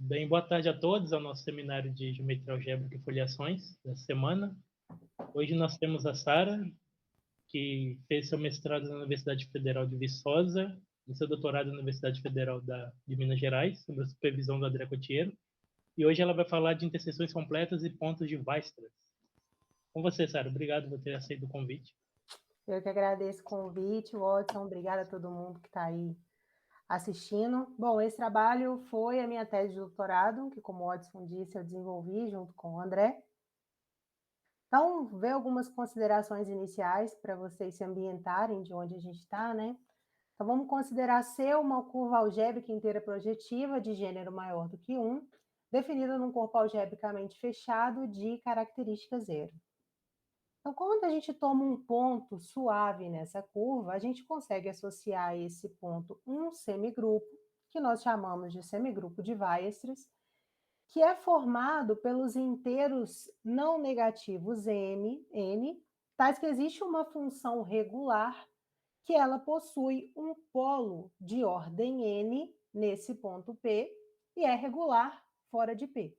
Bem, boa tarde a todos ao nosso seminário de Geometria Algébrica e Foliações dessa semana. Hoje nós temos a Sara, que fez seu mestrado na Universidade Federal de Viçosa e seu doutorado na Universidade Federal de Minas Gerais, sob a supervisão do André Cotiero. E hoje ela vai falar de interseções completas e pontos de Weierstrass. Com você, Sara. Obrigado por ter aceito o convite. Eu que agradeço o convite, Watson. Obrigada a todo mundo que está aí assistindo. Bom, esse trabalho foi a minha tese de doutorado, que, como o Watson disse, eu desenvolvi junto com o André. Então, ver algumas considerações iniciais para vocês se ambientarem de onde a gente está, né? Então, vamos considerar C uma curva algébrica inteira projetiva de gênero maior do que 1, definida num corpo algebricamente fechado de característica zero. Então, quando a gente toma um ponto suave nessa curva, a gente consegue associar a esse ponto um semigrupo, que nós chamamos de semigrupo de Weierstrass, que é formado pelos inteiros não negativos m, n, tais que existe uma função regular que ela possui um polo de ordem n nesse ponto P e é regular fora de P.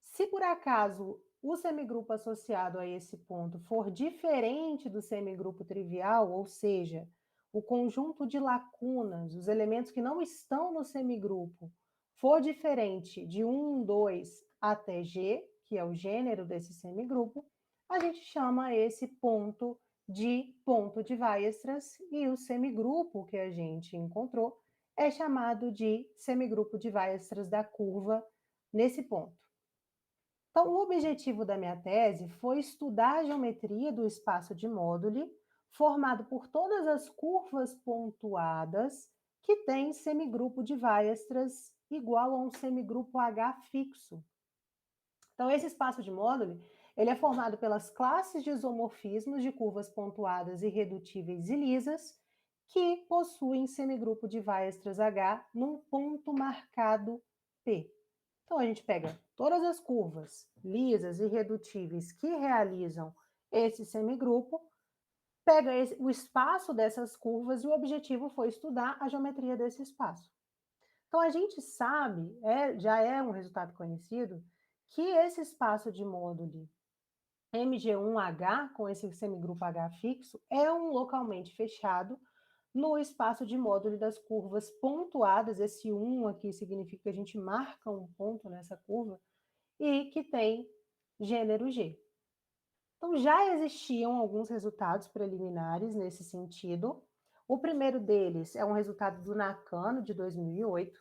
Se por acaso o semigrupo associado a esse ponto for diferente do semigrupo trivial, ou seja, o conjunto de lacunas, os elementos que não estão no semigrupo, for diferente de 1, 2 até G, que é o gênero desse semigrupo, a gente chama esse ponto de Weierstrass e o semigrupo que a gente encontrou é chamado de semigrupo de Weierstrass da curva nesse ponto. Então, o objetivo da minha tese foi estudar a geometria do espaço de Moduli, formado por todas as curvas pontuadas que tem semigrupo de Weierstrass igual a um semigrupo H fixo. Então, esse espaço de Moduli, ele é formado pelas classes de isomorfismos de curvas pontuadas irredutíveis e lisas, que possuem semigrupo de Weierstrass H num ponto marcado P. Então, a gente pega todas as curvas lisas e irredutíveis que realizam esse semigrupo, pega o espaço dessas curvas e o objetivo foi estudar a geometria desse espaço. Então, a gente sabe, já é um resultado conhecido, que esse espaço de Moduli MG1H, com esse semigrupo H fixo, é um localmente fechado no espaço de Moduli das curvas pontuadas. Esse 1 aqui significa que a gente marca um ponto nessa curva, e que tem gênero G. Então, já existiam alguns resultados preliminares nesse sentido. O primeiro deles é um resultado do Nakano, de 2008,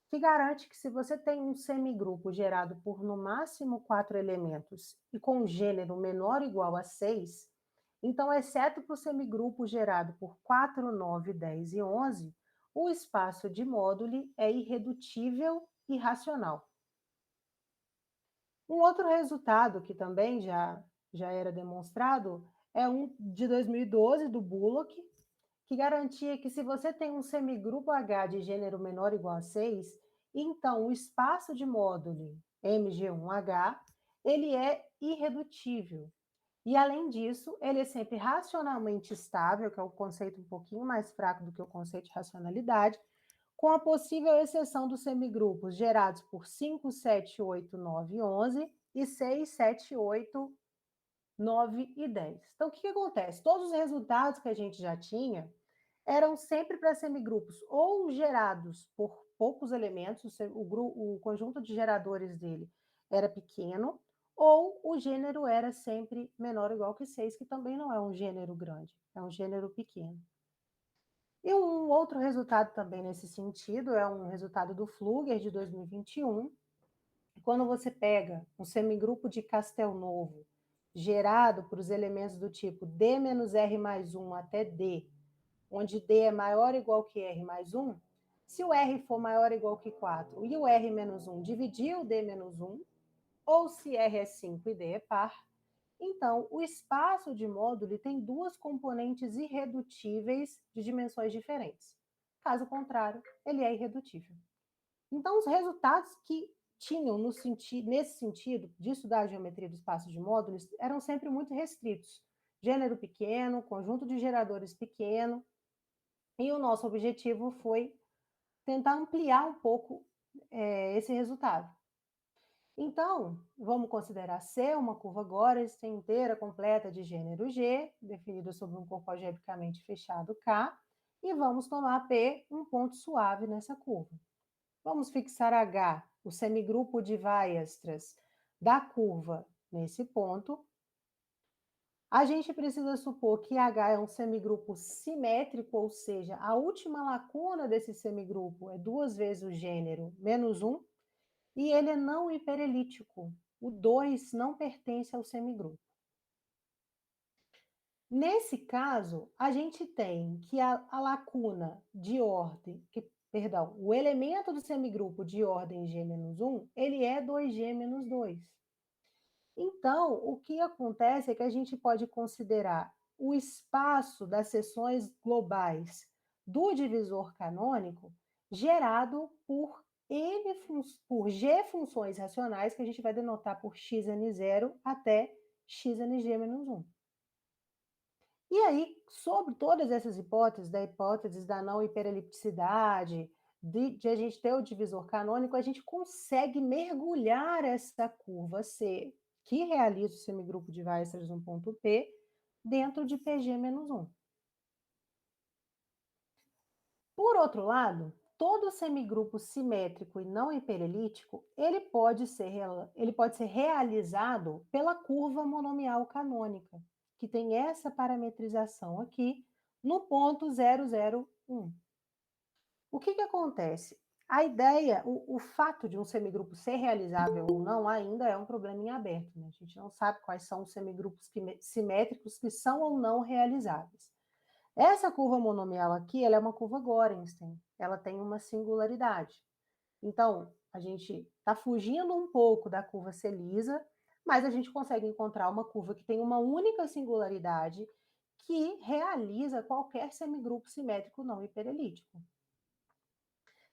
que garante que se você tem um semigrupo gerado por, no máximo, 4 elementos e com gênero menor ou igual a 6, então, exceto para o semigrupo gerado por 4, 9, 10 e 11, o espaço de Moduli é irredutível e racional. Um outro resultado que também já era demonstrado é um de 2012, do Bullock, que garantia que se você tem um semigrupo H de gênero menor ou igual a 6, então o espaço de Moduli MG1H, ele é irredutível. E, além disso, ele é sempre racionalmente estável, que é um conceito um pouquinho mais fraco do que o conceito de racionalidade, com a possível exceção dos semigrupos gerados por 5, 7, 8, 9 e 11 e 6, 7, 8, 9 e 10. Então, o que acontece? Todos os resultados que a gente já tinha eram sempre para semigrupos ou gerados por poucos elementos, o conjunto de geradores dele era pequeno, ou o gênero era sempre menor ou igual que 6, que também não é um gênero grande, é um gênero pequeno. E um outro resultado também nesse sentido é um resultado do Pflüger, de 2021, quando você pega um semigrupo de Castelnuovo gerado por os elementos do tipo D menos R mais 1 até D, onde D é maior ou igual que R mais 1, se o R for maior ou igual que 4 e o R menos 1 dividir o D menos 1, ou se R é 5 e D é par, então o espaço de Moduli tem duas componentes irredutíveis de dimensões diferentes. Caso contrário, ele é irredutível. Então, os resultados que tinham nesse sentido de estudar a geometria do espaço de módulos eram sempre muito restritos. Gênero pequeno, conjunto de geradores pequeno, e o nosso objetivo foi tentar ampliar um pouco esse resultado. Então, vamos considerar C uma curva Gorenstein inteira, completa de gênero G, definida sobre um corpo algebricamente fechado K, e vamos tomar P um ponto suave nessa curva. Vamos fixar H, o semigrupo de Weierstrass da curva, nesse ponto. A gente precisa supor que H é um semigrupo simétrico, ou seja, a última lacuna desse semigrupo é 2 vezes o gênero menos 1, e ele é não hiperelíptico. O 2 não pertence ao semigrupo. Nesse caso, a gente tem que a lacuna de ordem, perdão, o elemento do semigrupo de ordem G-1, ele é 2G-2. Então, o que acontece é que a gente pode considerar o espaço das seções globais do divisor canônico gerado por por G funções racionais, que a gente vai denotar por xn0 até xng-1. E aí, sobre todas essas hipóteses, da hipótese da não hiperelipticidade, de a gente ter o divisor canônico, a gente consegue mergulhar essa curva C, que realiza o semigrupo de Weierstrass no ponto P, dentro de PG-1. Por outro lado, todo semigrupo simétrico e não hiperelíptico, ele pode ser realizado pela curva monomial canônica, que tem essa parametrização aqui no ponto 001. O que acontece? A ideia, o fato de um semigrupo ser realizável ou não ainda é um problema em aberto, né? A gente não sabe quais são os semigrupos simétricos que são ou não realizáveis. Essa curva monomial aqui, ela é uma curva Gorenstein, ela tem uma singularidade. Então, a gente está fugindo um pouco da curva C lisa, mas a gente consegue encontrar uma curva que tem uma única singularidade que realiza qualquer semigrupo simétrico não hiperelíptico.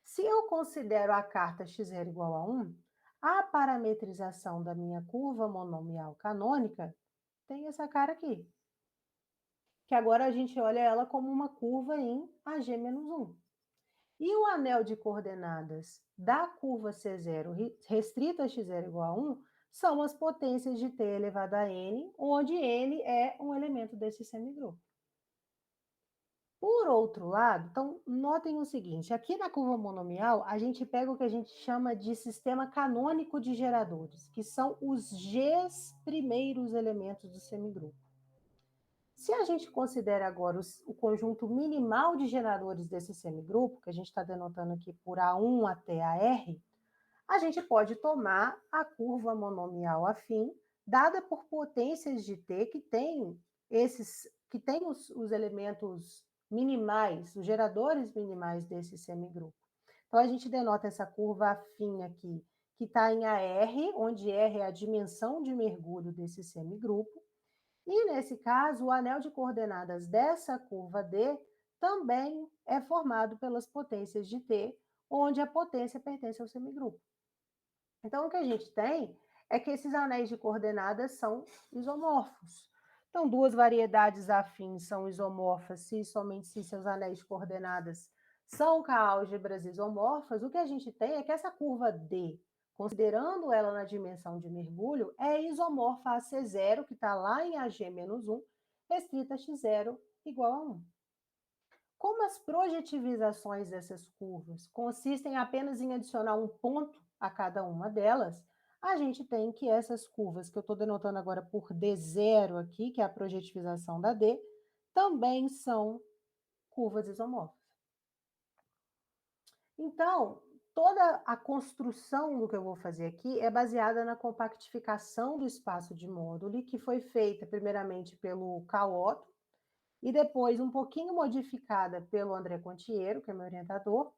Se eu considero a carta x0 igual a 1, a parametrização da minha curva monomial canônica tem essa cara aqui, que agora a gente olha ela como uma curva em AG-1. E o anel de coordenadas da curva C0 restrita a x0 igual a 1 são as potências de t elevado a n, onde n é um elemento desse semigrupo. Por outro lado, então, notem o seguinte, aqui na curva monomial, a gente pega o que a gente chama de sistema canônico de geradores, que são os Gs primeiros elementos do semigrupo. Se a gente considera agora o conjunto minimal de geradores desse semigrupo, que a gente está denotando aqui por A1 até AR, a gente pode tomar a curva monomial afim, dada por potências de T que tem os elementos minimais, os geradores minimais desse semigrupo. Então, a gente denota essa curva afim aqui, que está em AR, onde R é a dimensão de mergulho desse semigrupo. E, nesse caso, o anel de coordenadas dessa curva D também é formado pelas potências de T, onde a potência pertence ao semigrupo. Então, o que a gente tem é que esses anéis de coordenadas são isomorfos. Então, duas variedades afins são isomorfas se e somente se seus anéis de coordenadas são álgebras isomorfas. O que a gente tem é que essa curva D, considerando ela na dimensão de mergulho, é isomorfa a C0, que está lá em AG-1, restrita a x0 igual a 1. Como as projetivizações dessas curvas consistem apenas em adicionar um ponto a cada uma delas, a gente tem que essas curvas, que eu estou denotando agora por D0 aqui, que é a projetivização da D, também são curvas isomorfas. Então, toda a construção do que eu vou fazer aqui é baseada na compactificação do espaço de módulo, que foi feita primeiramente pelo Karl Otto, e depois um pouquinho modificada pelo André Contiero, que é meu orientador.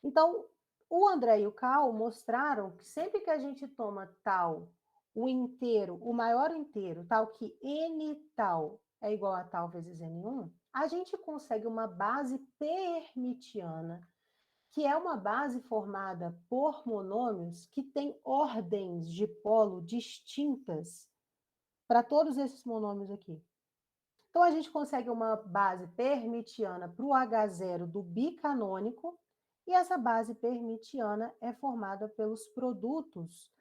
Então, o André e o Karl mostraram que sempre que a gente toma tal, o inteiro, o maior inteiro, tal que n tal é igual a tal vezes n1, a gente consegue uma base hermitiana, que é uma base formada por monômios que têm ordens de polo distintas para todos esses monômios aqui. Então, a gente consegue uma base hermitiana para o H0 do bicanônico E essa base permitiana é formada pelos produtos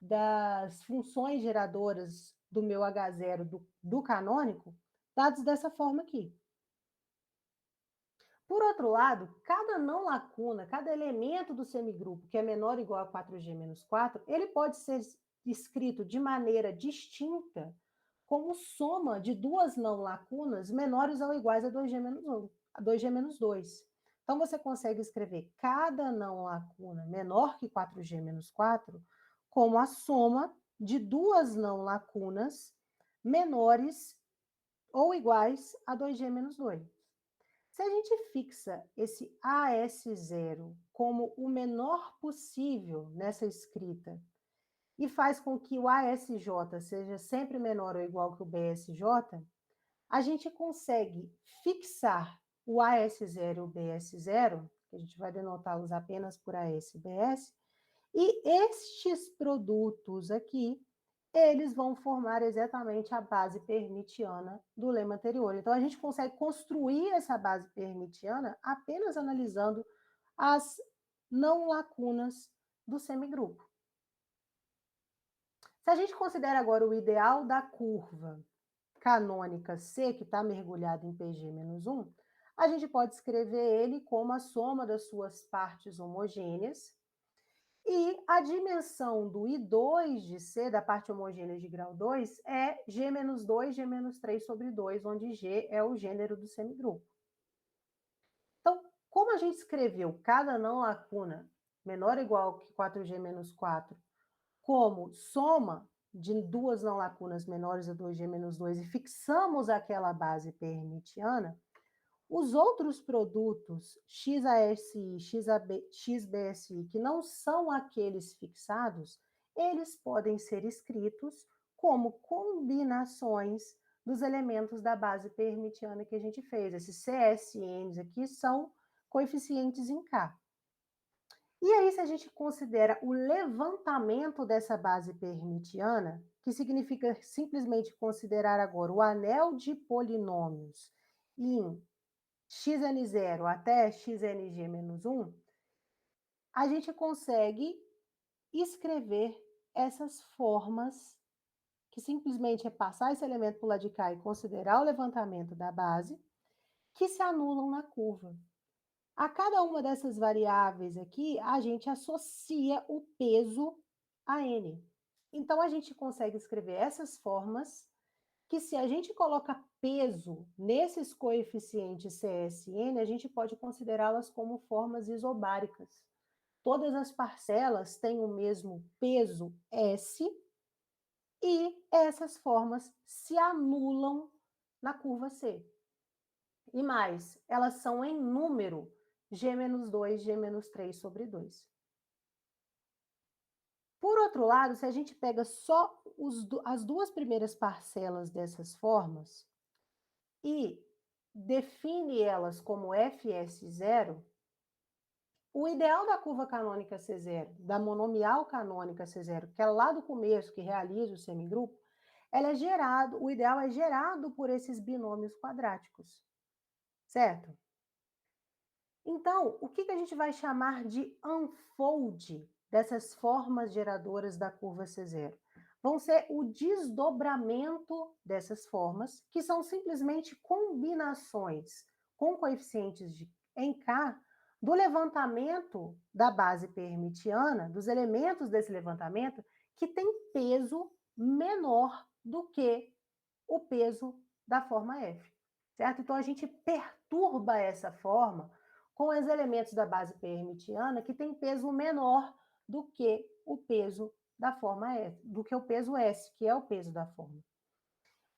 das funções geradoras do meu H0 do canônico, dados dessa forma aqui. Por outro lado, cada não lacuna, cada elemento do semigrupo que é menor ou igual a 4G menos 4, ele pode ser escrito de maneira distinta como soma de duas não lacunas menores ou iguais a 2G menos 1, a 2G menos 2. Então, você consegue escrever cada não lacuna menor que 4G menos 4 como a soma de duas não lacunas menores ou iguais a 2G menos 2. Se a gente fixa esse AS0 como o menor possível nessa escrita e faz com que o ASJ seja sempre menor ou igual que o BSJ, a gente consegue fixar o AS0 e o BS0, que a gente vai denotá-los apenas por AS e BS, e estes produtos aqui, eles vão formar exatamente a base permitiana do lema anterior. Então, a gente consegue construir essa base permitiana apenas analisando as não lacunas do semigrupo. Se a gente considera agora o ideal da curva canônica C, que está mergulhado em PG-1, a gente pode escrever ele como a soma das suas partes homogêneas, e a dimensão do I2 de C, da parte homogênea de grau 2, é G-2, G-3 sobre 2, onde G é o gênero do semigrupo. Então, como a gente escreveu cada não lacuna menor ou igual que 4G menos 4 como soma de duas não lacunas menores a 2G menos 2 e fixamos aquela base permitiana, os outros produtos XASI, XBSI, que não são aqueles fixados, eles podem ser escritos como combinações dos elementos da base permitiana que a gente fez. Esses CSNs aqui são coeficientes em K. E aí, se a gente considera o levantamento dessa base permitiana, que significa simplesmente considerar agora o anel de polinômios em xn0 até xng-1, a gente consegue escrever essas formas, que simplesmente é passar esse elemento para o lado de cá e considerar o levantamento da base, que se anulam na curva. A cada uma dessas variáveis aqui, a gente associa o peso a n. Então, a gente consegue escrever essas formas que, se a gente coloca peso nesses coeficientes CSN, a gente pode considerá-las como formas isobáricas. Todas as parcelas têm o mesmo peso S e essas formas se anulam na curva C. E mais, elas são em número G-2, G-3 sobre 2. Por outro lado, se a gente pega só as duas primeiras parcelas dessas formas e define elas como FS0, o ideal da curva canônica C0, da monomial canônica C0, que é lá do começo, que realiza o semigrupo, ela é gerado, o ideal é gerado por esses binômios quadráticos, certo? Então, o que a gente vai chamar de unfold dessas formas geradoras da curva C0? Vão ser o desdobramento dessas formas, que são simplesmente combinações com coeficientes em K do levantamento da base permitiana, dos elementos desse levantamento, que tem peso menor do que o peso da forma F, certo? Então, a gente perturba essa forma com os elementos da base permitiana que tem peso menor do que o peso da forma S, do que o peso S, que é o peso da forma.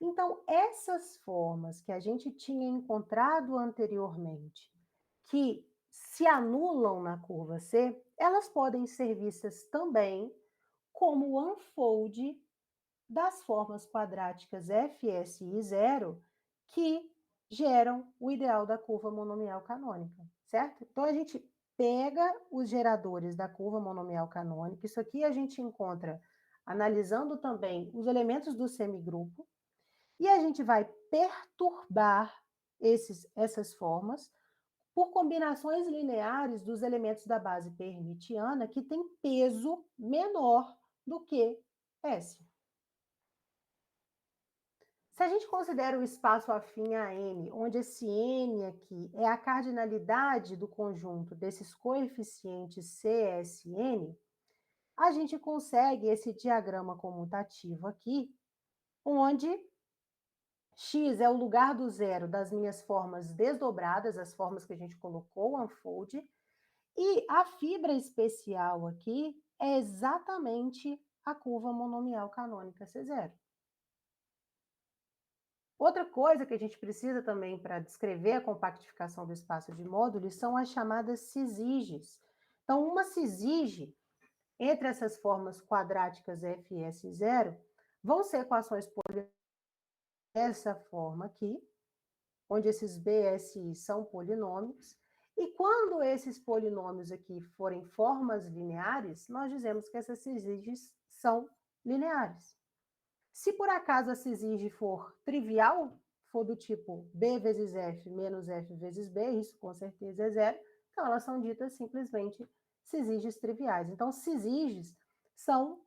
Então, essas formas que a gente tinha encontrado anteriormente, que se anulam na curva C, elas podem ser vistas também como o unfold das formas quadráticas Fs e 0, que geram o ideal da curva monomial canônica, certo? Então, a gente pega os geradores da curva monomial canônica, isso aqui a gente encontra analisando também os elementos do semigrupo, e a gente vai perturbar essas formas por combinações lineares dos elementos da base hermitiana que tem peso menor do que S. Se a gente considera o espaço afim a N, onde esse N aqui é a cardinalidade do conjunto desses coeficientes CSN, a gente consegue esse diagrama comutativo aqui, onde X é o lugar do zero das minhas formas desdobradas, as formas que a gente colocou, o unfold, e a fibra especial aqui é exatamente a curva monomial canônica C0. Outra coisa que a gente precisa também para descrever a compactificação do espaço de módulos são as chamadas cisiges. Então, uma cisige entre essas formas quadráticas F e S0 vão ser equações dessa forma aqui, onde esses BSI são polinômios, e quando esses polinômios aqui forem formas lineares, nós dizemos que essas cisiges são lineares. Se por acaso a cisige for trivial, for do tipo B vezes F menos F vezes B, isso com certeza é zero, então elas são ditas simplesmente cisiges triviais. Então, cisiges são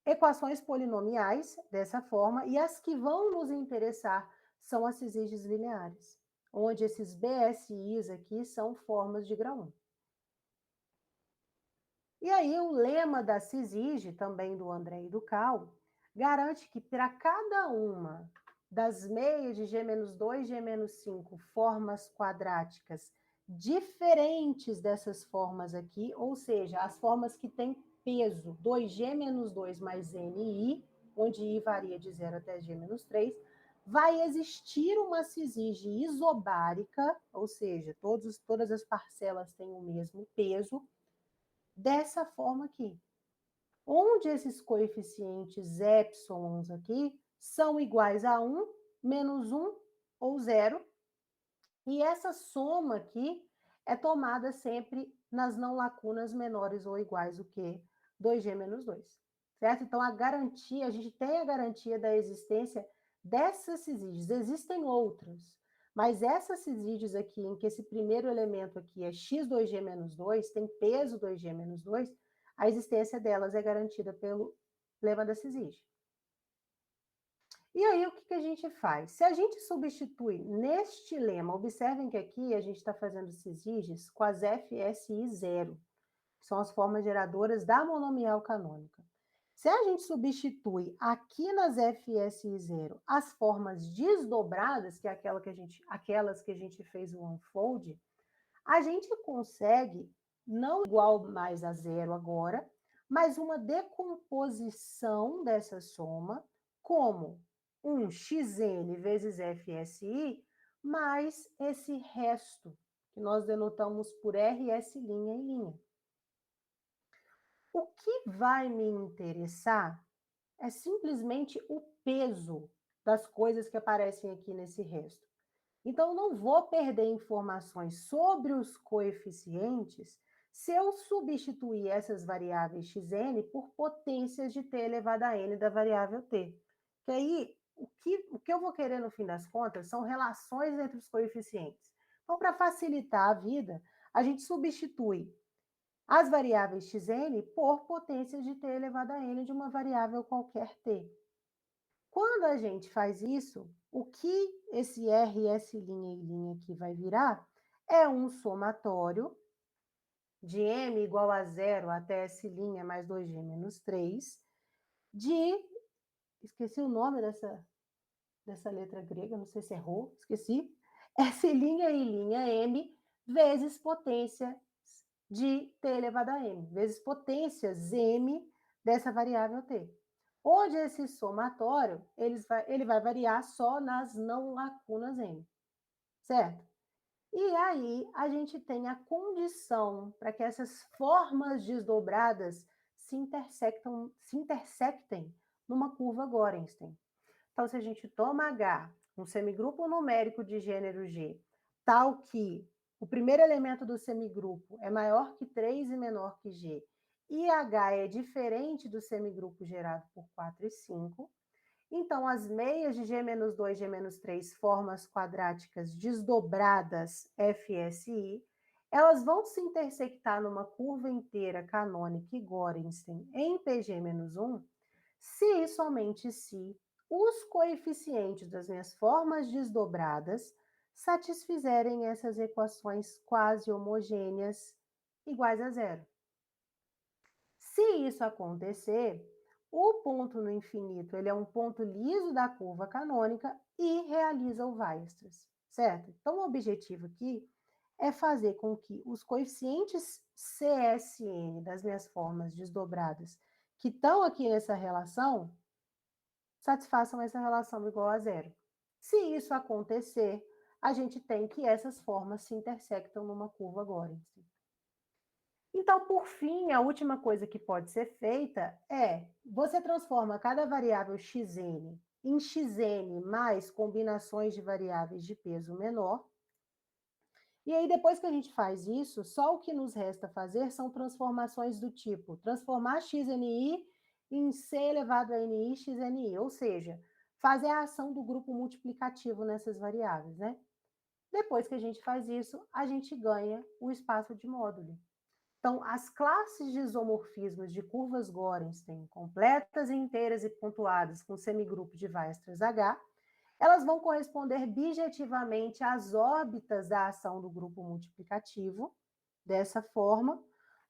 equações polinomiais dessa forma, e as que vão nos interessar são as cisiges lineares, onde esses BSIs aqui são formas de grau 1. E aí o lema da cisige, também do André e do Cal, garante que para cada uma das meias de G-2, G-5 formas quadráticas diferentes dessas formas aqui, ou seja, as formas que têm peso 2G menos 2 mais NI, onde I varia de 0 até G-3, vai existir uma cisige isobárica, ou seja, todas as parcelas têm o mesmo peso, dessa forma aqui, onde esses coeficientes épsilons aqui são iguais a 1, menos 1 ou 0, e essa soma aqui é tomada sempre nas não lacunas menores ou iguais do que 2G menos 2, certo? Então, a gente tem a garantia da existência dessas cisiges. Existem outras, mas essas cisiges aqui, em que esse primeiro elemento aqui é x2g menos 2, tem peso 2g menos 2, a existência delas é garantida pelo lema da cisige. E aí, o que a gente faz? Se a gente substitui neste lema, observem que aqui a gente está fazendo cisiges com as FSI0, que são as formas geradoras da monomial canônica. Se a gente substitui aqui nas FSI0 as formas desdobradas, que é aquelas que a gente fez o unfold, a gente consegue, não igual mais a zero agora, mas uma decomposição dessa soma como um xn vezes FSI, mais esse resto, que nós denotamos por RS' em linha. O que vai me interessar é simplesmente o peso das coisas que aparecem aqui nesse resto. Então, eu não vou perder informações sobre os coeficientes se eu substituir essas variáveis xn por potências de t elevado a n da variável t. Que aí, o que eu vou querer, no fim das contas, são relações entre os coeficientes. Então, para facilitar a vida, a gente substitui as variáveis xn por potências de t elevado a n de uma variável qualquer t. Quando a gente faz isso, o que esse RS' e linha aqui vai virar é um somatório de m igual a 0 até S' mais 2G menos 3, esqueci o nome dessa letra grega, não sei se é Rho, esqueci, S' e linha m vezes potência de t elevado a m, vezes potências m dessa variável t. Onde esse somatório, ele vai variar só nas não lacunas m, certo? E aí, a gente tem a condição para que essas formas desdobradas se intersectem numa curva Gorenstein. Então, se a gente toma H, um semigrupo numérico de gênero G, tal que o primeiro elemento do semigrupo é maior que 3 e menor que G, e H é diferente do semigrupo gerado por 4 e 5, Então, as meias de G-2, G-3, formas quadráticas desdobradas FSI, elas vão se intersectar numa curva inteira canônica e Gorenstein em PG-1, se e somente se os coeficientes das minhas formas desdobradas satisfizerem essas equações quase homogêneas iguais a zero. Se isso acontecer, o ponto no infinito ele é um ponto liso da curva canônica e realiza o Weierstrass, certo? Então, o objetivo aqui é fazer com que os coeficientes CSN das minhas formas desdobradas que estão aqui nessa relação satisfaçam essa relação igual a zero. Se isso acontecer, a gente tem que essas formas se intersectam numa curva Gorenstein. Então, por fim, a última coisa que pode ser feita é você transforma cada variável xn em xn mais combinações de variáveis de peso menor. E aí, depois que a gente faz isso, só o que nos resta fazer são transformações do tipo transformar xni em c elevado a ni xni, ou seja, fazer a ação do grupo multiplicativo nessas variáveis, né? Depois que a gente faz isso, a gente ganha o espaço de módulo. Então, as classes de isomorfismos de curvas Gorenstein, completas, inteiras e pontuadas com semigrupo de Weierstrass H, elas vão corresponder bijetivamente às órbitas da ação do grupo multiplicativo, dessa forma,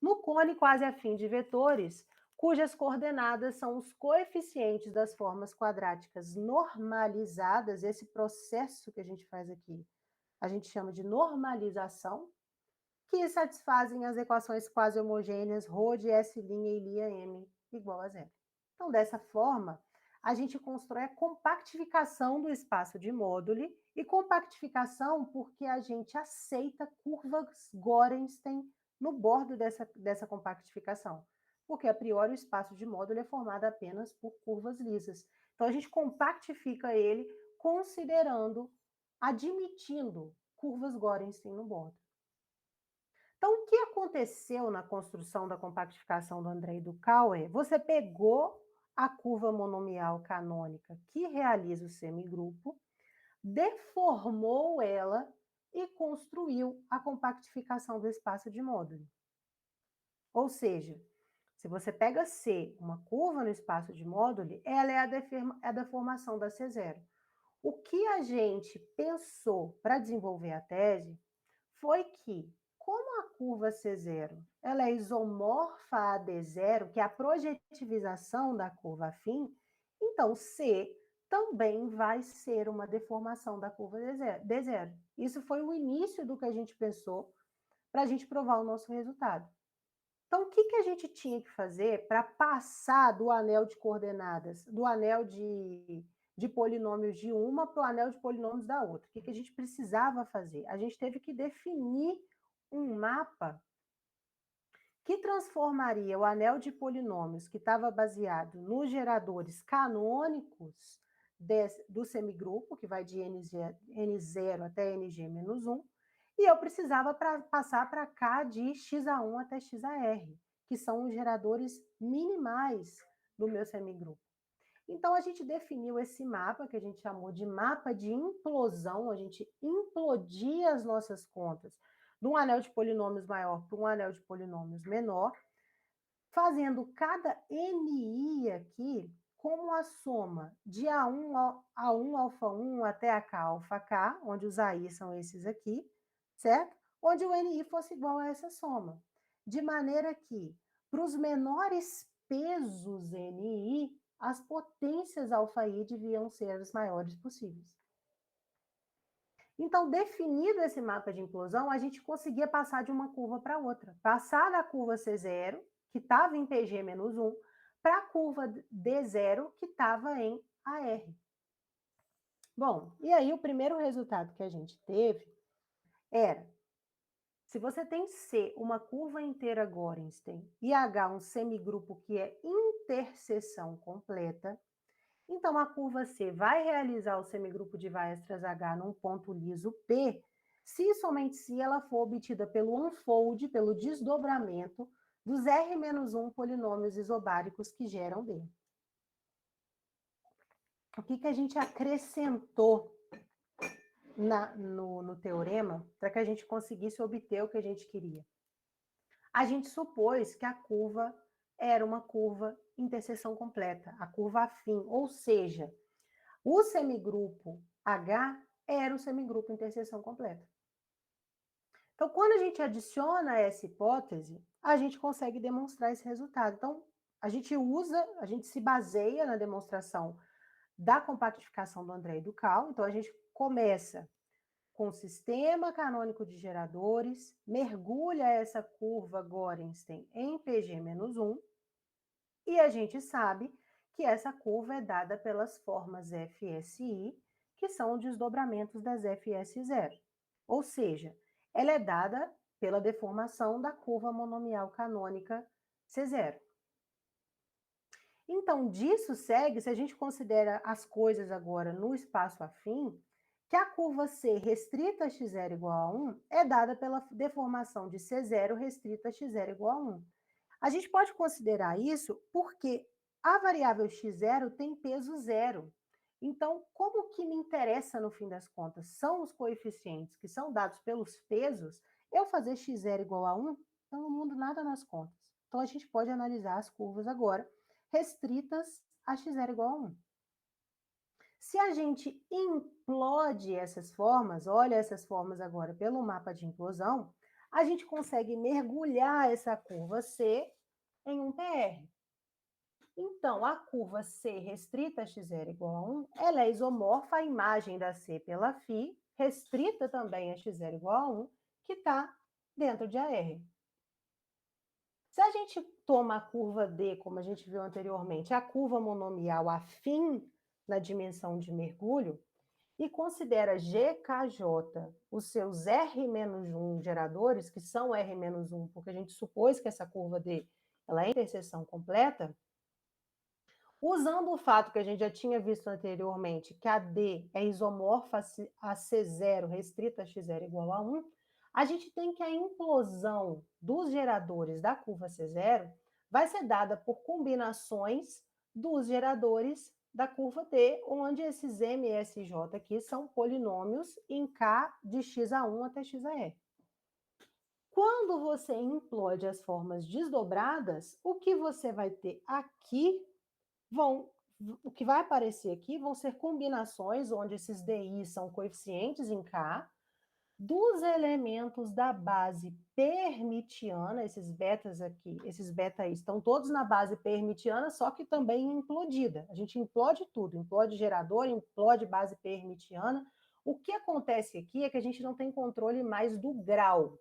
no cone quase afim de vetores, cujas coordenadas são os coeficientes das formas quadráticas normalizadas. Esse processo que a gente faz aqui, a gente chama de normalização, que satisfazem as equações quase homogêneas ρ de S' e Lia igual a zero. Então, dessa forma, a gente constrói a compactificação do espaço de módulo, e compactificação porque a gente aceita curvas Gorenstein no bordo dessa compactificação, porque a priori o espaço de módulo é formado apenas por curvas lisas. Então, a gente compactifica ele considerando, admitindo curvas Gorenstein no bordo. Então, o que aconteceu na construção da compactificação do André e do Cal é, você pegou a curva monomial canônica que realiza o semigrupo, deformou ela e construiu a compactificação do espaço de módulo. Ou seja, se você pega C, uma curva no espaço de módulo, ela é a deformação da C0. O que a gente pensou para desenvolver a tese foi que, como a curva C0 ela é isomorfa a D0, que é a projetivização da curva afim, então C também vai ser uma deformação da curva D0. Isso foi o início do que a gente pensou para a gente provar o nosso resultado. Então, o que a gente tinha que fazer para passar do anel de coordenadas, do anel de polinômios de uma para o anel de polinômios da outra? O que a gente precisava fazer? A gente teve que definir um mapa que transformaria o anel de polinômios que estava baseado nos geradores canônicos do semigrupo, que vai de N0 até NG-1, e eu precisava passar para cá de XA1 até XAR, que são os geradores minimais do meu semigrupo. Então, a gente definiu esse mapa, que a gente chamou de mapa de implosão, a gente implodia as nossas contas de um anel de polinômios maior para um anel de polinômios menor, fazendo cada NI aqui como a soma de A1 alfa 1 até AK alfa K, onde os AI são esses aqui, certo? Onde o NI fosse igual a essa soma. De maneira que, para os menores pesos NI, as potências alfa-I deviam ser as maiores possíveis. Então, definido esse mapa de implosão, a gente conseguia passar de uma curva para outra. Passar da curva C0, que estava em PG-1, para a curva D0, que estava em AR. Bom, e aí o primeiro resultado que a gente teve era, se você tem C, uma curva inteira Gorenstein, e H, um semigrupo que é interseção completa, então a curva C vai realizar o semigrupo de Weierstrass H num ponto liso P, se e somente se ela for obtida pelo unfold, pelo desdobramento dos R-1 polinômios isobáricos que geram D. o que a gente acrescentou no teorema para que a gente conseguisse obter o que a gente queria? A gente supôs que a curva era uma curva interseção completa, a curva afim, ou seja, o semigrupo H era o semigrupo interseção completa. Então, quando a gente adiciona essa hipótese, a gente consegue demonstrar esse resultado. Então, a gente se baseia na demonstração da compactificação do André e do Cal. Então, a gente começa com o sistema canônico de geradores, mergulha essa curva Gorenstein em PG-1, e a gente sabe que essa curva é dada pelas formas FSI, que são desdobramentos das FS0. Ou seja, ela é dada pela deformação da curva monomial canônica C0. Então, disso segue, se a gente considera as coisas agora no espaço afim, que a curva C restrita a x0 igual a 1 é dada pela deformação de C0 restrita a x0 igual a 1. A gente pode considerar isso porque a variável x0 tem peso zero. Então, como que me interessa no fim das contas são os coeficientes que são dados pelos pesos, eu fazer x0 igual a 1, eu não mudo nada nas contas. Então, a gente pode analisar as curvas agora restritas a x0 igual a 1. Se a gente implode essas formas, olha essas formas agora pelo mapa de implosão, a gente consegue mergulhar essa curva C em um PR. Então, a curva C restrita a x0 igual a 1, ela é isomorfa à imagem da C pela φ, restrita também a x0 igual a 1, que está dentro de AR. Se a gente toma a curva D, como a gente viu anteriormente, a curva monomial afim na dimensão de mergulho, e considera GKJ os seus R-1 geradores, que são R-1, porque a gente supôs que essa curva D ela é interseção completa, usando o fato que a gente já tinha visto anteriormente, que a D é isomorfa a C0 restrita a x0 igual a 1, a gente tem que a implosão dos geradores da curva C0 vai ser dada por combinações dos geradores da curva D, onde esses M e SJ aqui são polinômios em K de x a 1 até x a e. Quando você implode as formas desdobradas, o que você vai ter aqui o que vai aparecer aqui vão ser combinações onde esses DI são coeficientes em K, dos elementos da base permitiana, esses betas aqui, esses beta estão todos na base permitiana, só que também implodida. A gente implode tudo, implode gerador, implode base permitiana. O que acontece aqui é que a gente não tem controle mais do grau,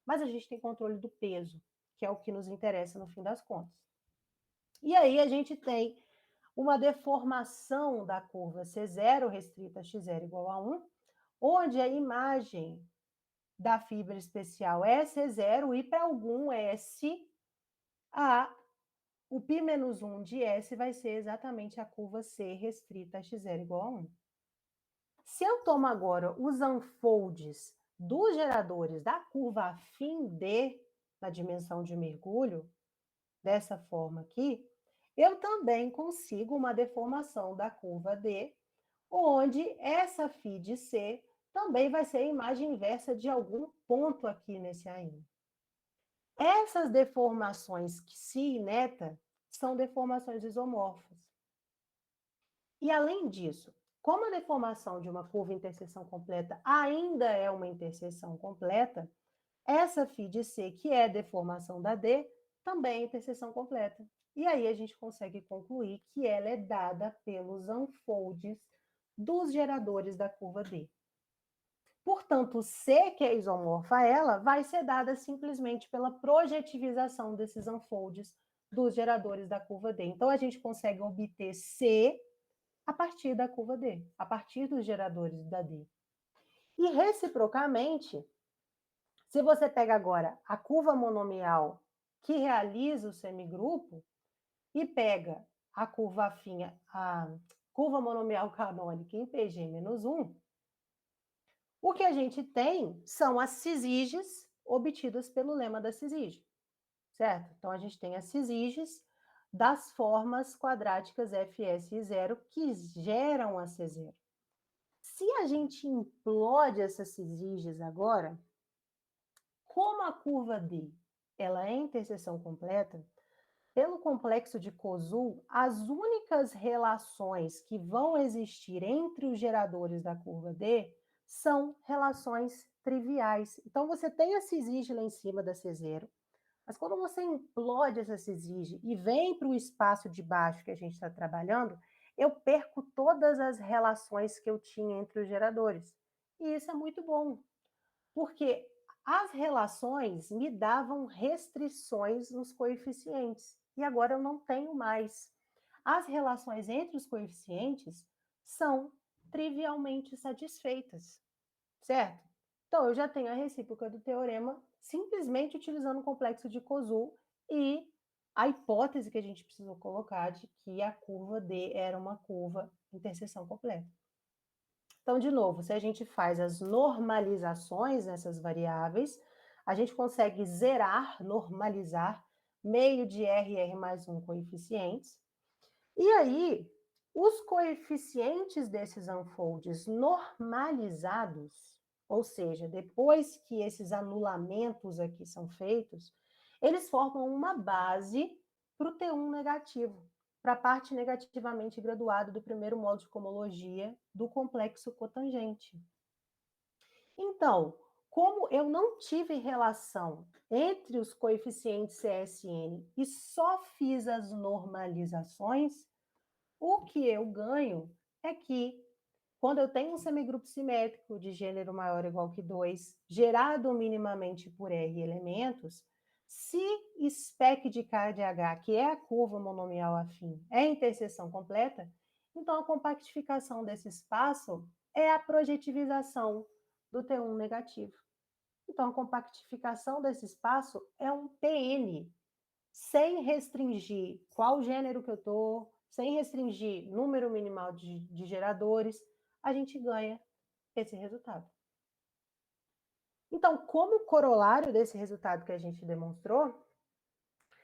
mas a gente tem controle do peso, que é o que nos interessa no fim das contas. E aí a gente tem uma deformação da curva C0 restrita a x0 igual a 1, onde a imagem da fibra especial é C0 e para algum S, o π-1 de S vai ser exatamente a curva C restrita a x0 igual a 1. Se eu tomo agora os unfolds dos geradores da curva afim D, na dimensão de mergulho, dessa forma aqui, eu também consigo uma deformação da curva D, onde essa φ de C também vai ser a imagem inversa de algum ponto aqui nesse AIM. Essas deformações que neta são deformações isomorfas. E além disso, como a deformação de uma curva interseção completa ainda é uma interseção completa, essa φ de C, que é a deformação da D, também é interseção completa. E aí a gente consegue concluir que ela é dada pelos unfolds dos geradores da curva D. Portanto, C, que é isomorfa a ela, vai ser dada simplesmente pela projetivização desses unfolds dos geradores da curva D. Então, a gente consegue obter C a partir da curva D, a partir dos geradores da D. E, reciprocamente, se você pega agora a curva monomial que realiza o semigrupo e pega a curva afim, a curva monomial canônica em PG-1, o que a gente tem são as cisiges obtidas pelo lema da cisige, certo? Então, a gente tem as cisiges das formas quadráticas Fs e zero que geram a C0. Se a gente implode essas cisígias agora, como a curva D ela é interseção completa, pelo complexo de Koszul, as únicas relações que vão existir entre os geradores da curva D são relações triviais. Então, você tem a cisígia lá em cima da C0, mas quando você implode essa cisígia e vem para o espaço de baixo que a gente está trabalhando, eu perco todas as relações que eu tinha entre os geradores. E isso é muito bom, porque as relações me davam restrições nos coeficientes, e agora eu não tenho mais. As relações entre os coeficientes são trivialmente satisfeitas, certo? Então, eu já tenho a recíproca do teorema simplesmente utilizando o complexo de Koszul e a hipótese que a gente precisou colocar de que a curva D era uma curva interseção completa. Então, de novo, se a gente faz as normalizações nessas variáveis, a gente consegue zerar, normalizar, meio de R mais 1 coeficientes. E aí, os coeficientes desses unfolds normalizados, ou seja, depois que esses anulamentos aqui são feitos, eles formam uma base para o T1 negativo, para a parte negativamente graduada do primeiro modo de cohomologia do complexo cotangente. Então, como eu não tive relação entre os coeficientes CSN e só fiz as normalizações, o que eu ganho é que, quando eu tenho um semigrupo simétrico de gênero maior ou igual que 2, gerado minimamente por R elementos, se spec de K de H, que é a curva monomial afim, é interseção completa, então a compactificação desse espaço é a projetivização do T1 negativo. Então, a compactificação desse espaço é um PN, sem restringir qual gênero que eu estou, sem restringir número minimal de geradores, a gente ganha esse resultado. Então, como corolário desse resultado que a gente demonstrou,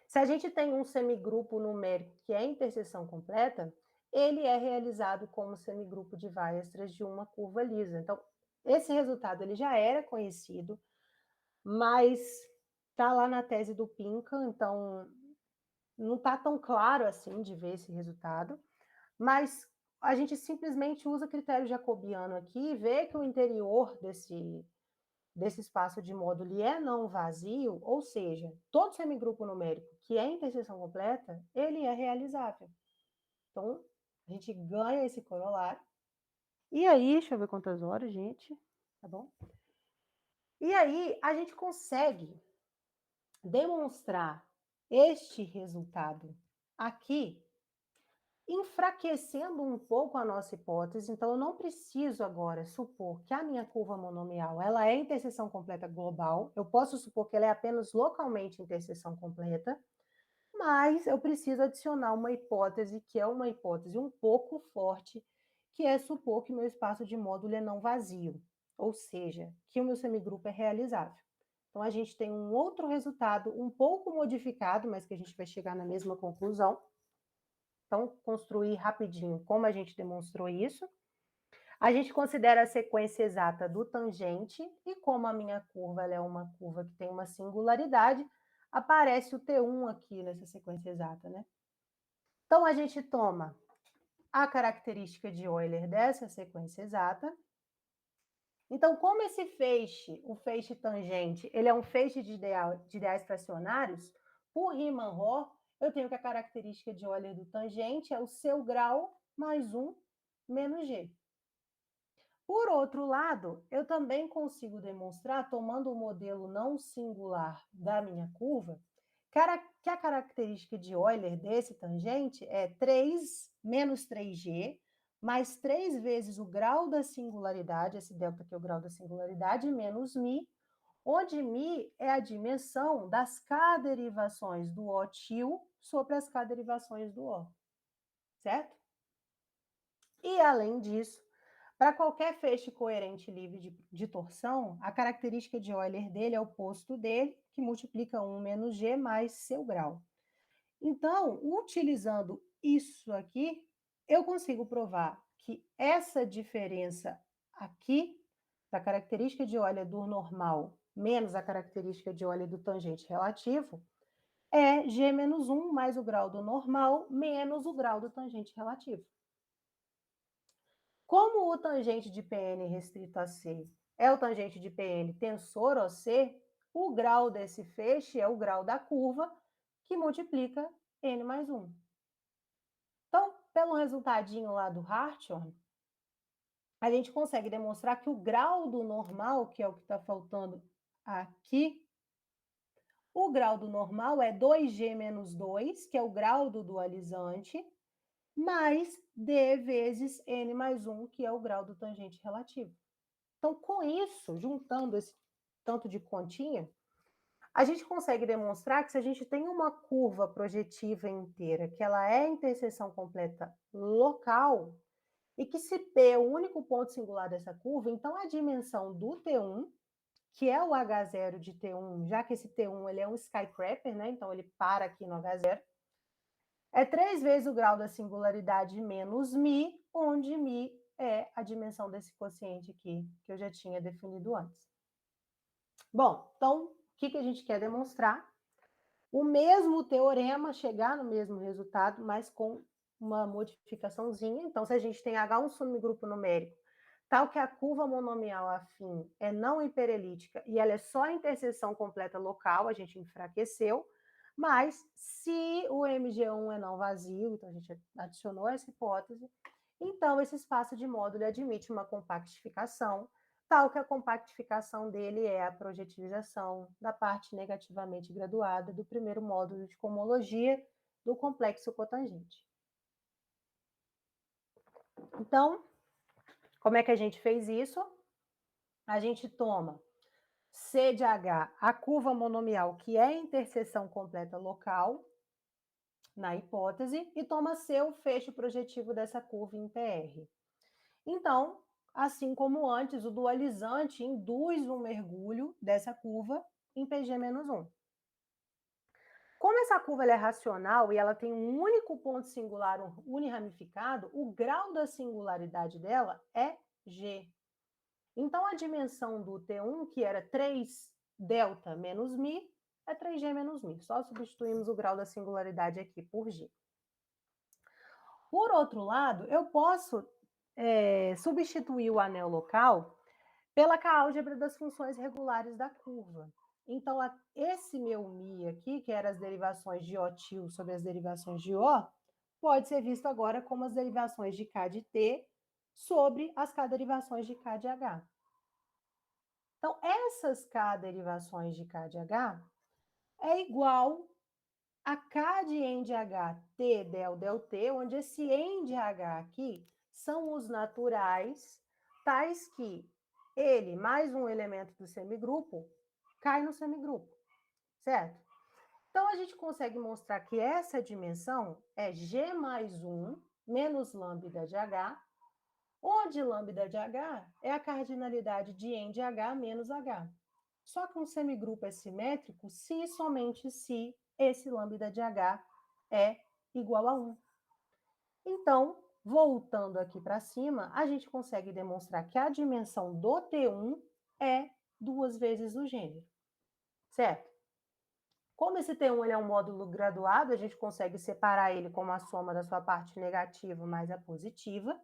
se a gente tem um semigrupo numérico que é interseção completa, ele é realizado como semigrupo de Weierstrass de uma curva lisa. Então, esse resultado ele já era conhecido, mas está lá na tese do Pinca, então não está tão claro assim de ver esse resultado, mas a gente simplesmente usa critério jacobiano aqui e vê que o interior desse espaço de módulo é não vazio, ou seja, todo semigrupo numérico que é interseção completa, ele é realizável. Então, a gente ganha esse corolário. E aí, deixa eu ver quantas horas, gente, tá bom? E aí, a gente consegue demonstrar este resultado aqui, enfraquecendo um pouco a nossa hipótese. Então, eu não preciso agora supor que a minha curva monomial ela é interseção completa global. Eu posso supor que ela é apenas localmente interseção completa, mas eu preciso adicionar uma hipótese que é uma hipótese um pouco forte, que é supor que meu espaço de módulo é não vazio, ou seja, que o meu semigrupo é realizável. Então, a gente tem um outro resultado um pouco modificado, mas que a gente vai chegar na mesma conclusão. Então, construir rapidinho como a gente demonstrou isso. A gente considera a sequência exata do tangente, e como a minha curva ela é uma curva que tem uma singularidade, aparece o T1 aqui nessa sequência exata, né? Então, a gente toma a característica de Euler dessa sequência exata. Então, como esse feixe, o feixe tangente, ele é um feixe de ideais fracionários, por Riemann-Roch, eu tenho que a característica de Euler do tangente é o seu grau mais 1 menos g. Por outro lado, eu também consigo demonstrar, tomando o modelo não singular da minha curva, que a característica de Euler desse tangente é 3 menos 3g, mais 3 vezes o grau da singularidade, esse delta aqui é o grau da singularidade, menos μ, onde μ é a dimensão das k-derivações do O til sobre as k-derivações do O, certo? E, além disso, para qualquer feixe coerente livre de torção, a característica de Euler dele é o oposto dele, que multiplica 1 menos g mais seu grau. Então, utilizando isso aqui, eu consigo provar que essa diferença aqui, da característica de Euler normal menos a característica de Euler do tangente relativo, é G menos 1 mais o grau do normal menos o grau do tangente relativo. Como o tangente de Pn restrito a C é o tangente de Pn tensor OC, o grau desse feixe é o grau da curva que multiplica n mais 1. Então, pelo resultadinho lá do Hartshorne, a gente consegue demonstrar que o grau do normal, que é o que está faltando aqui, o grau do normal é 2G menos 2, que é o grau do dualizante, mais D vezes N mais 1, que é o grau do tangente relativo. Então, com isso, juntando esse tanto de continha, a gente consegue demonstrar que se a gente tem uma curva projetiva inteira, que ela é interseção completa local, e que se P é o único ponto singular dessa curva, então a dimensão do T1, que é o H0 de T1, já que esse T1 ele é um skyscraper, né? Então ele para aqui no H0, é 3 vezes o grau da singularidade menos μ, onde μ é a dimensão desse quociente aqui, que eu já tinha definido antes. Bom, então, o que a gente quer demonstrar? O mesmo teorema, chegar no mesmo resultado, mas com uma modificaçãozinha. Então, se a gente tem H um subgrupo numérico, tal que a curva monomial afim é não hiperelíptica e ela é só a interseção completa local, a gente enfraqueceu, mas se o MG1 é não vazio, então a gente adicionou essa hipótese, então esse espaço de módulo admite uma compactificação, tal que a compactificação dele é a projetivização da parte negativamente graduada do primeiro módulo de cohomologia do complexo cotangente. Então, como é que a gente fez isso? A gente toma C de H, a curva monomial, que é a interseção completa local, na hipótese, e toma C o fecho projetivo dessa curva em PR. Então, assim como antes, o dualizante induz um mergulho dessa curva em PG-1. Como essa curva é racional e ela tem um único ponto singular uniramificado, o grau da singularidade dela é G. Então, a dimensão do T1, que era 3 delta menos μ, é 3G menos μ. Só substituímos o grau da singularidade aqui por G. Por outro lado, eu posso substituir o anel local pela álgebra das funções regulares da curva. Então, esse meu μ aqui, que eram as derivações de Otil sobre as derivações de O, pode ser visto agora como as derivações de K de T sobre as K derivações de K de H. Então, essas K derivações de K de H é igual a K de N de H, T del T, onde esse N de H aqui são os naturais, tais que ele, mais um elemento do semigrupo, cai no semigrupo, certo? Então, a gente consegue mostrar que essa dimensão é G mais 1 menos lambda de H, onde lambda de H é a cardinalidade de N de H menos H. Só que um semigrupo é simétrico se e somente se esse lambda de H é igual a 1. Então, voltando aqui para cima, a gente consegue demonstrar que a dimensão do T1 é 2 vezes o gênero, certo? Como esse T1 ele é um módulo graduado, a gente consegue separar ele como a soma da sua parte negativa mais a positiva.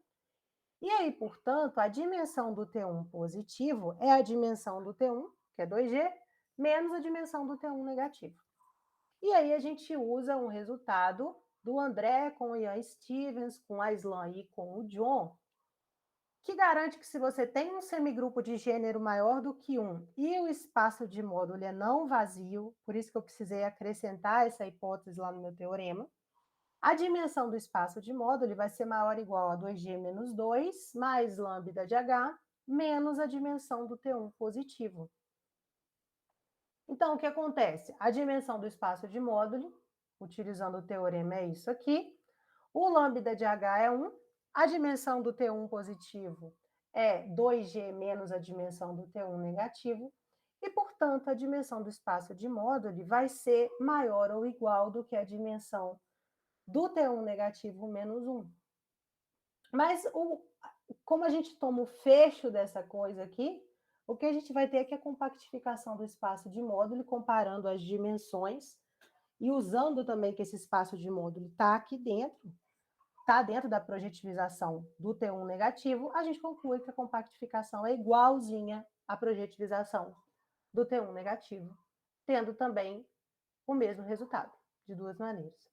E aí, portanto, a dimensão do T1 positivo é a dimensão do T1, que é 2G, menos a dimensão do T1 negativo. E aí a gente usa um resultado do André com o Ian Stevens, com a Islan e com o John, que garante que se você tem um semigrupo de gênero maior do que 1 e o espaço de módulo é não vazio, por isso que eu precisei acrescentar essa hipótese lá no meu teorema, a dimensão do espaço de módulo vai ser maior ou igual a 2G menos 2, mais lambda de H, menos a dimensão do T1 positivo. Então, o que acontece? A dimensão do espaço de módulo, utilizando o teorema, é isso aqui. O lambda de H é 1, a dimensão do T1 positivo é 2G menos a dimensão do T1 negativo, e, portanto, a dimensão do espaço de módulo vai ser maior ou igual do que a dimensão do T1 negativo menos 1. Mas, como a gente toma o fecho dessa coisa aqui, o que a gente vai ter é que a compactificação do espaço de módulo, comparando as dimensões, e usando também que esse espaço de módulo está aqui dentro, está dentro da projetivização do T1 negativo, a gente conclui que a compactificação é igualzinha à projetivização do T1 negativo, tendo também o mesmo resultado, de duas maneiras.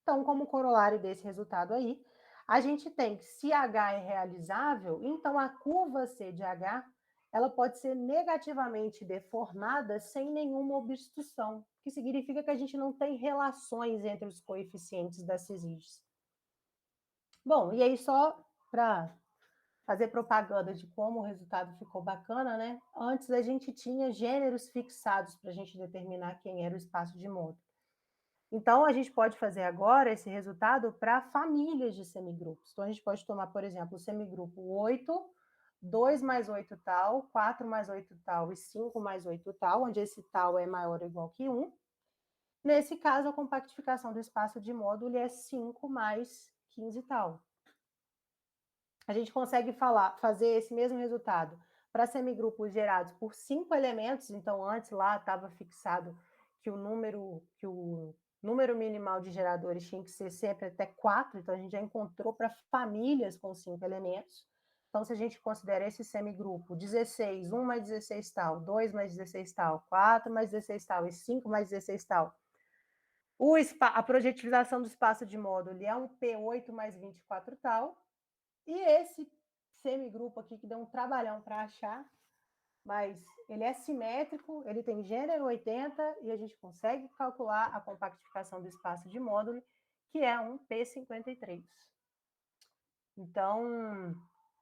Então, como corolário desse resultado aí, a gente tem que, se H é realizável, então a curva C de H ela pode ser negativamente deformada sem nenhuma obstrução, que significa que a gente não tem relações entre os coeficientes das CISIGs. Bom, e aí só para fazer propaganda de como o resultado ficou bacana, né? Antes a gente tinha gêneros fixados para a gente determinar quem era o espaço de módulo. Então, a gente pode fazer agora esse resultado para famílias de semigrupos. Então, a gente pode tomar, por exemplo, o semigrupo 8, 2 mais 8 tal, 4 mais 8 tal e 5 mais 8 tal, onde esse tal é maior ou igual que 1. Nesse caso, a compactificação do espaço de módulo é 5 mais 15 tal. A gente consegue fazer esse mesmo resultado para semigrupos gerados por 5 elementos. Então, antes lá estava fixado que o número minimal de geradores tinha que ser sempre até 4, então a gente já encontrou para famílias com 5 elementos. Então, se a gente considera esse semigrupo 16, 1 mais 16 tal, 2 mais 16 tal, 4 mais 16 tal e 5 mais 16 tal, a projetivização do espaço de módulo é um P8 mais 24 tal, e esse semigrupo aqui, que deu um trabalhão para achar, mas ele é simétrico, ele tem gênero 80 e a gente consegue calcular a compactificação do espaço de módulo, que é um P53. Então,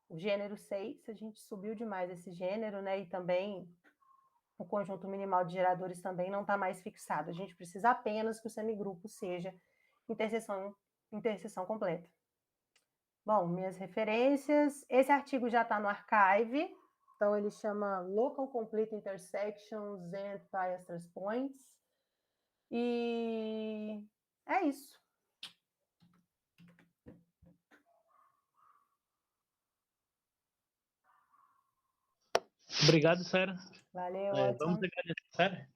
o gênero 6, a gente subiu demais esse gênero, né? E também o conjunto minimal de geradores também não está mais fixado. A gente precisa apenas que o semigrupo seja interseção completa. Bom, minhas referências. Esse artigo já está no Archive, então ele chama Local Complete Intersections and Piasters Points. E é isso. Obrigado, Sara. Valeu, Vamos Watson. agradecer, Sara.